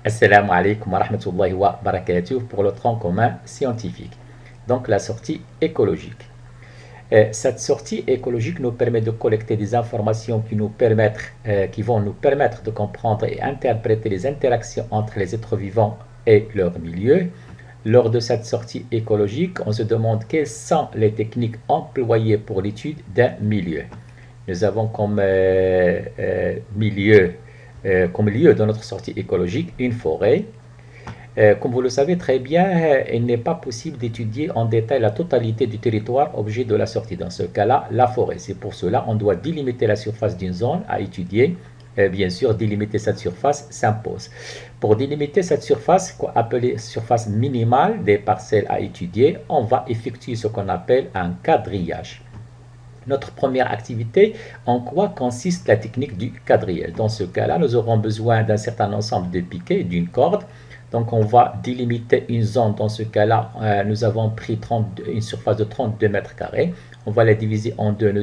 Assalamu alaikum wa rahmatullahi wa barakatuh pour le tronc commun scientifique. Donc la sortie écologique. Cette sortie écologique nous permet de collecter des informations qui vont nous permettre de comprendre et interpréter les interactions entre les êtres vivants et leur milieu. Lors de cette sortie écologique, on se demande quelles sont les techniques employées pour l'étude d'un milieu. Nous avons comme lieu de notre sortie écologique une forêt. Comme vous le savez très bien, il n'est pas possible d'étudier en détail la totalité du territoire objet de la sortie. Dans ce cas-là, la forêt. C'est pour cela on doit délimiter la surface d'une zone à étudier. Bien sûr, délimiter cette surface s'impose. Pour délimiter cette surface, appelée surface minimale des parcelles à étudier, on va effectuer ce qu'on appelle un quadrillage. Notre première activité, en quoi consiste la technique du quadrillage? Dans ce cas-là, nous aurons besoin d'un certain ensemble de piquets et d'une corde. Donc, on va délimiter une zone. Dans ce cas-là, nous avons pris une surface de 32 mètres carrés. On va la diviser en deux.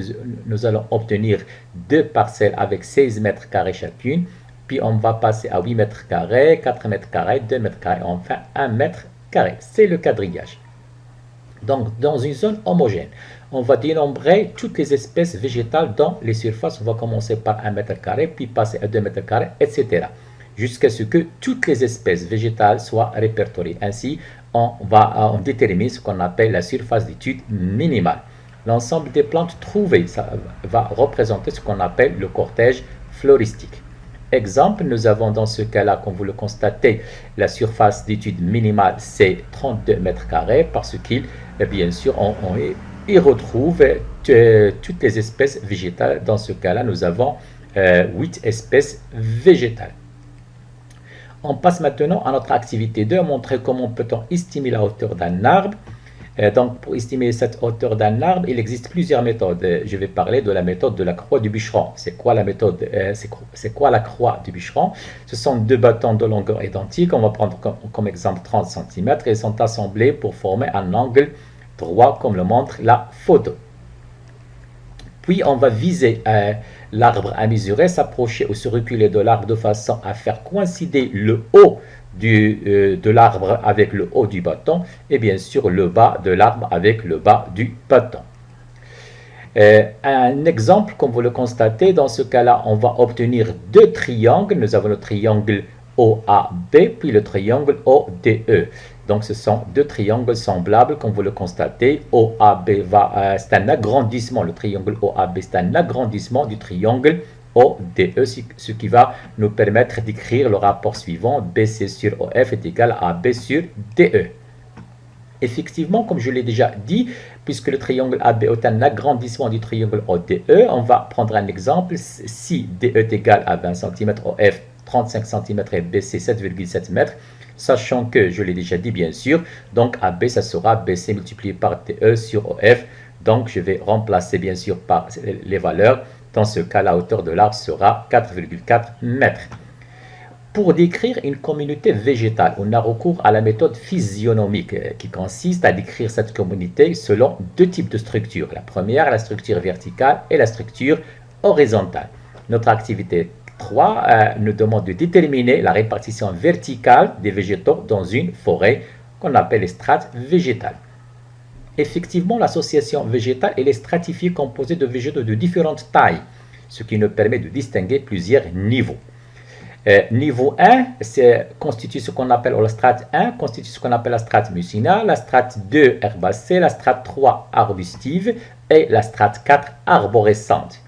Nous allons obtenir deux parcelles avec 16 mètres carrés chacune. Puis, on va passer à 8 mètres carrés, 4 mètres carrés, 2 mètres carrés, enfin 1 mètre carré. C'est le quadrillage. Donc, dans une zone homogène, on va dénombrer toutes les espèces végétales dans les surfaces. On va commencer par 1 mètre carré, puis passer à 2 mètres carrés, etc. Jusqu'à ce que toutes les espèces végétales soient répertoriées. Ainsi, on détermine ce qu'on appelle la surface d'étude minimale. L'ensemble des plantes trouvées, ça va représenter ce qu'on appelle le cortège floristique. Exemple, nous avons dans ce cas-là, comme vous le constatez, la surface d'étude minimale, c'est 32 mètres carrés parce qu'il, bien sûr, on y retrouve toutes les espèces végétales. Dans ce cas-là, nous avons 8 espèces végétales. On passe maintenant à notre activité 2, montrer comment peut-on estimer la hauteur d'un arbre. Donc, pour estimer cette hauteur d'un arbre, il existe plusieurs méthodes. Je vais parler de la méthode de la croix du bûcheron. C'est quoi la méthode? C'est quoi la croix du bûcheron? Ce sont deux bâtons de longueur identique. On va prendre comme exemple 30 cm et ils sont assemblés pour former un angle droit comme le montre la photo. Puis, on va viser l'arbre à mesurer, s'approcher ou se reculer de l'arbre de façon à faire coïncider le haut de l'arbre avec le haut du bâton et bien sûr le bas de l'arbre avec le bas du bâton. Un exemple, comme vous le constatez, dans ce cas-là, on va obtenir deux triangles. Nous avons le triangle OAB puis le triangle ODE. Donc, ce sont deux triangles semblables, comme vous le constatez. OAB, c'est un agrandissement. Le triangle OAB, c'est un agrandissement du triangle ODE, ce qui va nous permettre d'écrire le rapport suivant. BC sur OF est égal à AB sur DE. Effectivement, comme je l'ai déjà dit, puisque le triangle AB est un agrandissement du triangle ODE, on va prendre un exemple. Si DE est égal à 20 cm, OF 35 cm et BC 7,7 m, sachant que, je l'ai déjà dit bien sûr, donc AB, ça sera BC multiplié par DE sur OF. Donc, je vais remplacer bien sûr par les valeurs. Dans ce cas, la hauteur de l'arbre sera 4,4 mètres. Pour décrire une communauté végétale, on a recours à la méthode physionomique qui consiste à décrire cette communauté selon deux types de structures. La première, la structure verticale et la structure horizontale. Notre activité 3 nous demande de déterminer la répartition verticale des végétaux dans une forêt qu'on appelle les strates végétales. Effectivement, l'association végétale est stratifiée composée de végétaux de différentes tailles, ce qui nous permet de distinguer plusieurs niveaux. Niveau 1 constitue ce qu'on appelle la strate 1, constitue ce qu'on appelle la strate mucinale, la strate 2 herbacée, la strate 3 arbustive et la strate 4 arborescente.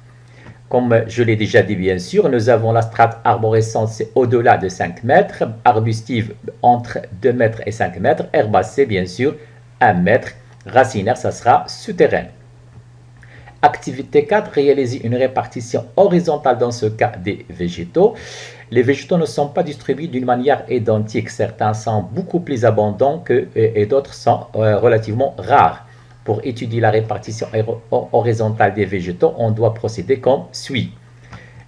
Comme je l'ai déjà dit bien sûr, nous avons la strate arborescente, c'est au-delà de 5 mètres, arbustive entre 2 mètres et 5 mètres, herbacée bien sûr 1 mètre, racinaire, ça sera souterraine. Activité 4, réaliser une répartition horizontale dans ce cas des végétaux. Les végétaux ne sont pas distribués d'une manière identique. Certains sont beaucoup plus abondants et d'autres sont relativement rares. Pour étudier la répartition horizontale des végétaux, on doit procéder comme suit.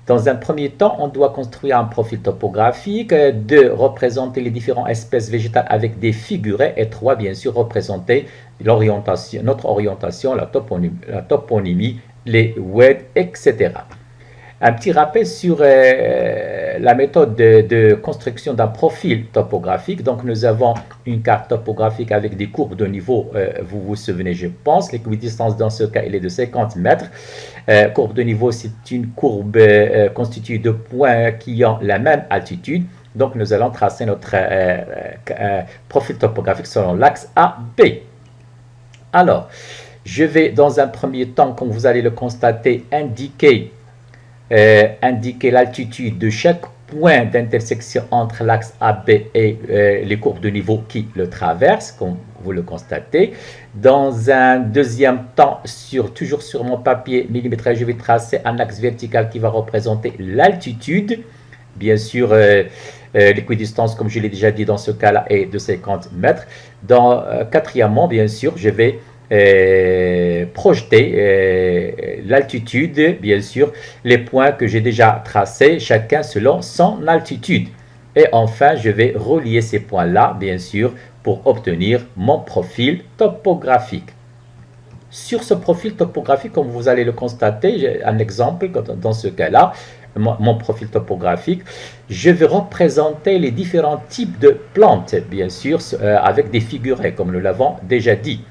Dans un premier temps, on doit construire un profil topographique. 2, représenter les différentes espèces végétales avec des figurés. Et 3, bien sûr, représenter notre orientation, la toponymie, les oueds, etc. Un petit rappel sur la méthode de construction d'un profil topographique. Donc, nous avons une carte topographique avec des courbes de niveau. Vous vous souvenez, je pense. L'équidistance, dans ce cas, elle est de 50 mètres. Courbe de niveau, c'est une courbe constituée de points qui ont la même altitude. Donc, nous allons tracer notre profil topographique selon l'axe AB. Alors, je vais dans un premier temps, comme vous allez le constater, indiquer l'altitude de chaque point d'intersection entre l'axe AB et les courbes de niveau qui le traversent, comme vous le constatez. Dans un deuxième temps, toujours sur mon papier millimétré, je vais tracer un axe vertical qui va représenter l'altitude. Bien sûr, l'équidistance, comme je l'ai déjà dit dans ce cas-là, est de 50 mètres. Quatrièmement, bien sûr, je vais projeter l'altitude, bien sûr, les points que j'ai déjà tracés, chacun selon son altitude. Et enfin, je vais relier ces points-là, bien sûr, pour obtenir mon profil topographique. Sur ce profil topographique, comme vous allez le constater, j'ai un exemple dans ce cas-là, mon profil topographique, je vais représenter les différents types de plantes, bien sûr, avec des figurés, comme nous l'avons déjà dit.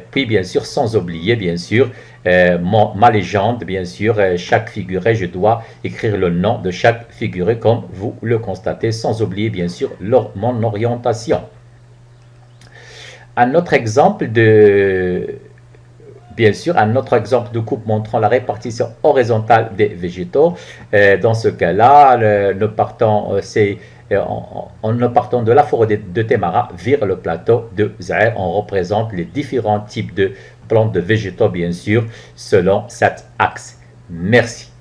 Puis, bien sûr, sans oublier, bien sûr, ma légende, bien sûr, chaque figuré, je dois écrire le nom de chaque figuré, comme vous le constatez, sans oublier, bien sûr, mon orientation. Un autre exemple de coupe montrant la répartition horizontale des végétaux. Dans ce cas-là, nous partons de la forêt de Temara vers le plateau de Zaïre. On représente les différents types de plantes de végétaux, bien sûr, selon cet axe. Merci.